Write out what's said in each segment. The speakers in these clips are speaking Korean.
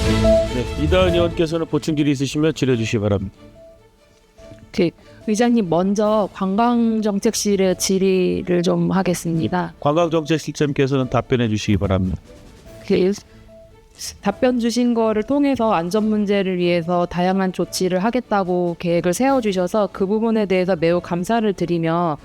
네, 이다은 의원께서는 보충 질의 있으시면 질의해 주시기 바랍니다. 의장님 먼저 관광정책실의 질의를 좀 하겠습니다. 관광정책실장께서는 답변해 주시기 바랍니다. 답변 주신 거를 통해서 안전 문제를 위해서 다양한 조치를 하겠다고 계획을 세워주셔서 그 부분에 대해서 매우 감사를 드리며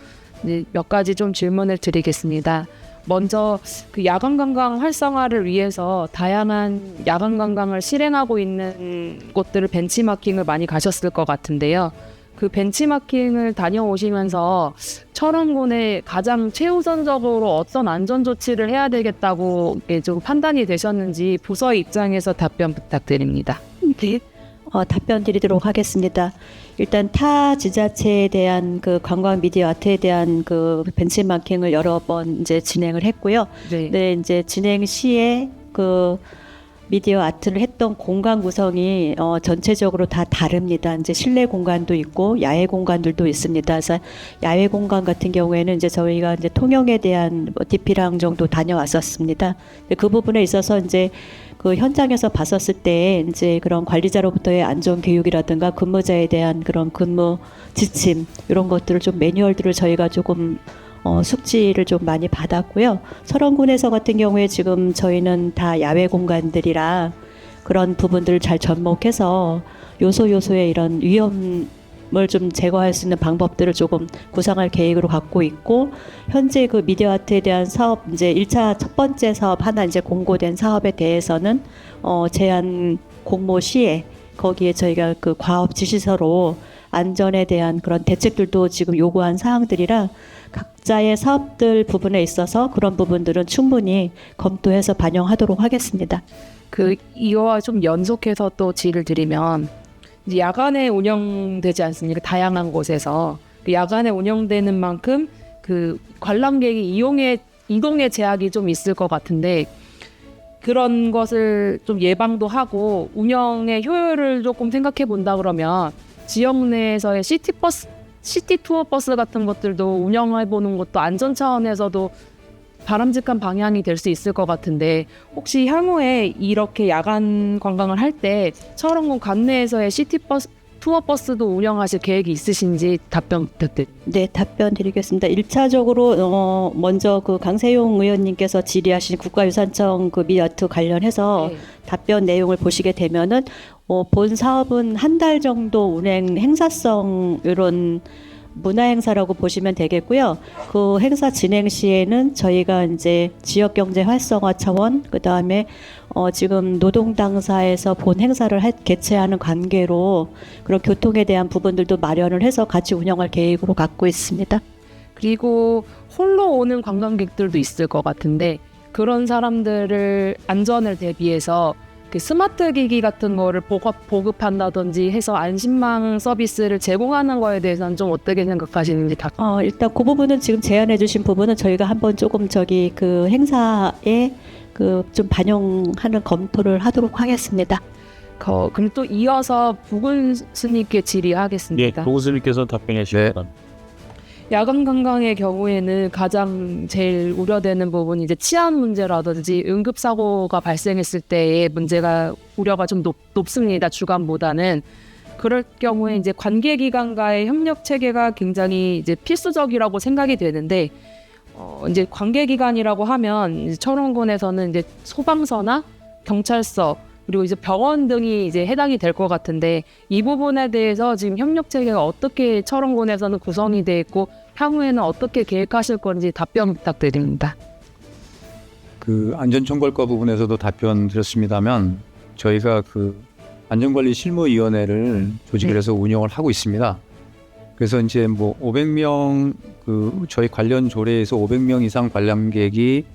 몇 가지 좀 질문을 드리겠습니다. 먼저 그 야간 관광 활성화를 위해서 다양한 야간 관광을 실행하고 있는 곳들을 벤치마킹을 많이 가셨을 것 같은데요. 그 벤치마킹을 다녀오시면서 철원군에 가장 최우선적으로 어떤 안전 조치를 해야 되겠다고 좀 판단이 되셨는지 부서의 입장에서 답변 부탁드립니다. 네, 답변 드리도록 하겠습니다. 일단 타 지자체에 대한 그 관광 미디어 아트에 대한 그 벤치마킹을 여러 번 이제 진행을 했고요. 네, 이제 진행 시에 그 미디어 아트를 했던 공간 구성이 전체적으로 다 다릅니다. 이제 실내 공간도 있고 야외 공간들도 있습니다. 그래서 야외 공간 같은 경우에는 이제 저희가 이제 통영에 대한 DP랑 정도 다녀왔었습니다. 그 부분에 있어서 이제 그 현장에서 봤었을 때 이제 그런 관리자로부터의 안전 교육이라든가 근무자에 대한 그런 근무 지침 이런 것들을 좀 매뉴얼들을 저희가 조금 숙지를 좀 많이 받았고요. 철원군에서 같은 경우에 지금 저희는 다 야외 공간들이라 그런 부분들을 잘 접목해서 요소요소의 이런 위험을 좀 제거할 수 있는 방법들을 조금 구상할 계획으로 갖고 있고, 현재 그 미디어 아트에 대한 사업 이제 1차 첫 번째 사업 하나 이제 공고된 사업에 대해서는 제한 공모 시에 거기에 저희가 그 과업 지시서로 안전에 대한 그런 대책들도 지금 요구한 사항들이라 각자의 사업들 부분에 있어서 그런 부분들은 충분히 검토해서 반영하도록 하겠습니다. 이와 좀 연속해서 또 질의를 드리면 이제 야간에 운영되지 않습니까? 다양한 곳에서 야간에 운영되는 만큼 그 관람객이 이동의 제약이 좀 있을 것 같은데 그런 것을 좀 예방도 하고 운영의 효율을 조금 생각해 본다 그러면 지역 내에서의 시티 투어 버스 같은 것들도 운영해 보는 것도 안전 차원에서도 바람직한 방향이 될 수 있을 것 같은데 혹시 향후에 이렇게 야간 관광을 할 때 철원군 관내에서의 투어 버스도 운영하실 계획이 있으신지 답변 부탁드립니다. 네, 답변 드리겠습니다. 1차적으로 먼저 그 강세용 의원님께서 질의하신 국가유산청 그 미아트 관련해서 답변 내용을 보시게 되면은 본 사업은 한 달 정도 운행 행사성 이런 문화 행사라고 보시면 되겠고요. 그 행사 진행 시에는 저희가 이제 지역 경제 활성화 차원, 그 다음에 지금 노동 당사에서 본 행사를 개최하는 관계로 그런 교통에 대한 부분들도 마련을 해서 같이 운영할 계획으로 갖고 있습니다. 그리고 홀로 오는 관광객들도 있을 것 같은데 그런 사람들을 안전을 대비해서 그 스마트 기기 같은 거를 보급한다든지 해서 안심망 서비스를 제공하는 거에 대해서는 좀 어떻게 생각하시는지 일단 그 부분은 지금 제안해 주신 부분은 저희가 한번 조금 그 행사에 그 좀 반영하는 검토를 하도록 하겠습니다. 그럼 또 이어서 부군 스님께 질의하겠습니다. 네, 부군 스님께서 답변해 주시기 바랍니다. 야간 관광의 경우에는 가장 제일 우려되는 부분이 이제 치안 문제라든지 응급 사고가 발생했을 때의 문제가 우려가 좀 높습니다. 주간보다는. 그럴 경우에 이제 관계기관과의 협력 체계가 굉장히 이제 필수적이라고 생각이 되는데 이제 관계기관이라고 하면 이제 철원군에서는 이제 소방서나 경찰서 그리고 이제 병원 등이 이제 해당이 될 것 같은데 이 부분에 대해서 지금 협력 체계가 어떻게 철원군에서는 구성이 돼 있고 향후에는 어떻게 계획하실 건지 답변 부탁드립니다. 그 안전총괄과 부분에서도 답변 드렸습니다만 저희가 그 안전관리실무위원회를 조직을 해서 운영을 하고 있습니다. 그래서 이제 뭐 500명 그 저희 관련 조례에서 500명 이상 관람객이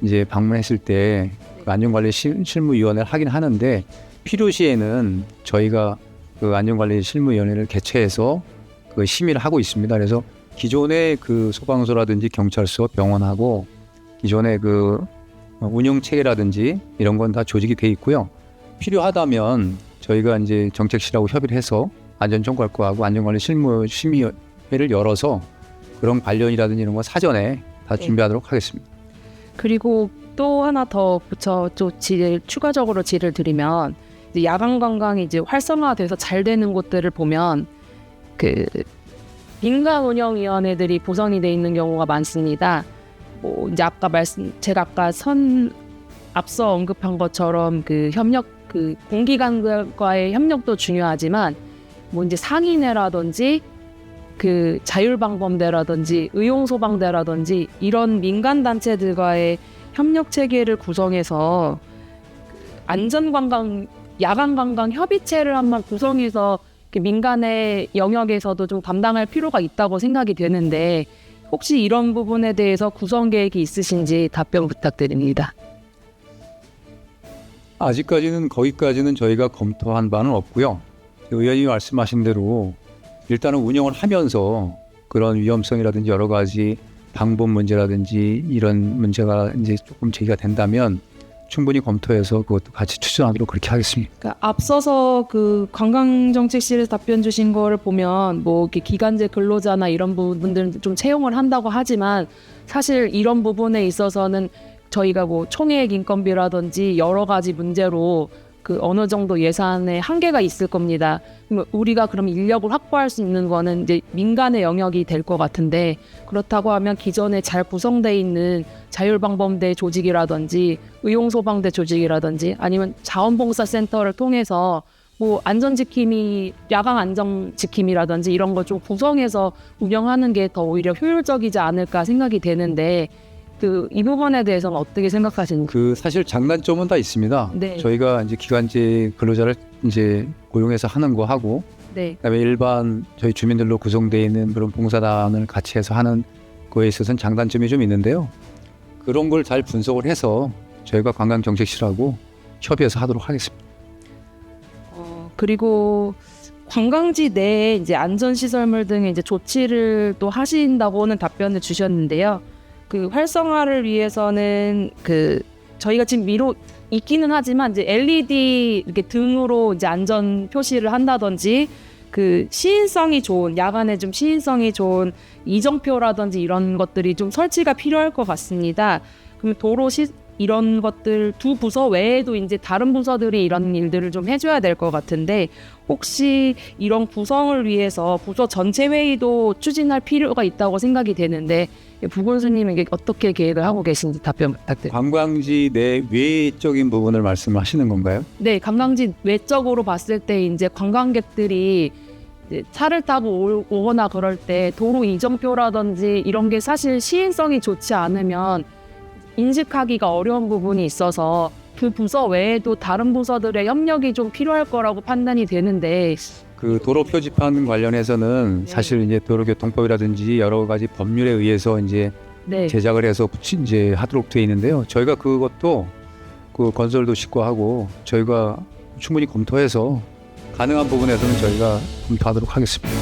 이제 방문했을 때 그 안전관리실무위원회를 하긴 하는데 필요시에는 저희가 그 안전관리실무위원회를 개최해서 그 심의를 하고 있습니다. 그래서 기존의 그 소방서라든지 경찰서, 병원하고 기존의 그 운영 체계라든지 이런 건 다 조직이 돼 있고요. 필요하다면 저희가 이제 정책실하고 협의를 해서 안전총괄과하고 안전관리실무심의회를 열어서 그런 관련이라든지 이런 거 사전에 다 준비하도록 하겠습니다. 그리고 또 하나 더 추가적으로 질의를 드리면 이제 야간 관광이 이제 활성화돼서 잘 되는 곳들을 보면 그 민간 운영위원회들이 구성이 돼 있는 경우가 많습니다. 뭐 이제 제가 아까 앞서 언급한 것처럼 그 협력, 그 공기관과의 협력도 중요하지만 뭐 이제 상인회라든지 그 자율방범대라든지 의용소방대라든지 이런 민간 단체들과의 협력 체계를 구성해서 안전관광, 야간관광 협의체를 한번 구성해서 민간의 영역에서도 좀 담당할 필요가 있다고 생각이 되는데 혹시 이런 부분에 대해서 구성 계획이 있으신지 답변 부탁드립니다. 아직까지는 거기까지는 저희가 검토한 바는 없고요. 의원님이 말씀하신 대로 일단은 운영을 하면서 그런 위험성이라든지 여러 가지 방법 문제라든지 이런 문제가 이제 조금 제기가 된다면 충분히 검토해서 그것도 같이 추진하도록 그렇게 하겠습니다. 그러니까 앞서서 그 관광정책실에서 답변 주신 거를 보면 뭐 이렇게 기간제 근로자나 이런 부분들은 좀 채용을 한다고 하지만 사실 이런 부분에 있어서는 저희가 뭐 총액 인건비라든지 여러 가지 문제로 그 어느 정도 예산에 한계가 있을 겁니다. 우리가 그럼 인력을 확보할 수 있는 거는 이제 민간의 영역이 될 것 같은데 그렇다고 하면 기존에 잘 구성되어 있는 자율방범대 조직이라든지 의용소방대 조직이라든지 아니면 자원봉사센터를 통해서 뭐 안전지킴이, 야간 안전지킴이라든지 이런 거 좀 구성해서 운영하는 게 더 오히려 효율적이지 않을까 생각이 되는데 이 부분에 대해서는 어떻게 생각하시는지? 그 사실 장단점은 다 있습니다. 네. 저희가 이제 기간제 근로자를 이제 고용해서 하는 거 하고, 네. 그다음에 일반 저희 주민들로 구성되어 있는 그런 봉사단을 같이 해서 하는 거에 있어서는 장단점이 좀 있는데요. 그런 걸 잘 분석을 해서 저희가 관광정책실하고 협의해서 하도록 하겠습니다. 그리고 관광지 내에 이제 안전시설물 등의 이제 조치를 또 하신다고는 답변을 주셨는데요. 그 활성화를 위해서는 그 저희가 지금 미로 있기는 하지만 이제 LED 이렇게 등으로 이제 안전 표시를 한다든지 그 시인성이 좋은 야간에 좀 시인성이 좋은 이정표라든지 이런 것들이 좀 설치가 필요할 것 같습니다. 그럼 이런 것들 두 부서 외에도 이제 다른 부서들이 이런 일들을 좀 해줘야 될 것 같은데 혹시 이런 구성을 위해서 부서 전체 회의도 추진할 필요가 있다고 생각이 되는데 부군수님에게 어떻게 계획을 하고 계신지 답변 부탁드립니다. 관광지 내 외적인 부분을 말씀하시는 건가요? 네, 관광지 외적으로 봤을 때 이제 관광객들이 이제 차를 타고 오거나 그럴 때 도로 이정표라든지 이런 게 사실 시인성이 좋지 않으면 인식하기가 어려운 부분이 있어서 그 부서 외에도 다른 부서들의 협력이 좀 필요할 거라고 판단이 되는데 그 도로 표지판 관련해서는 사실 이제 도로교통법이라든지 여러 가지 법률에 의해서 이제 네. 제작을 해서 이제 하도록 되어 있는데요. 저희가 그것도 그 건설도시과하고 저희가 충분히 검토해서 가능한 부분에서는 저희가 검토하도록 하겠습니다.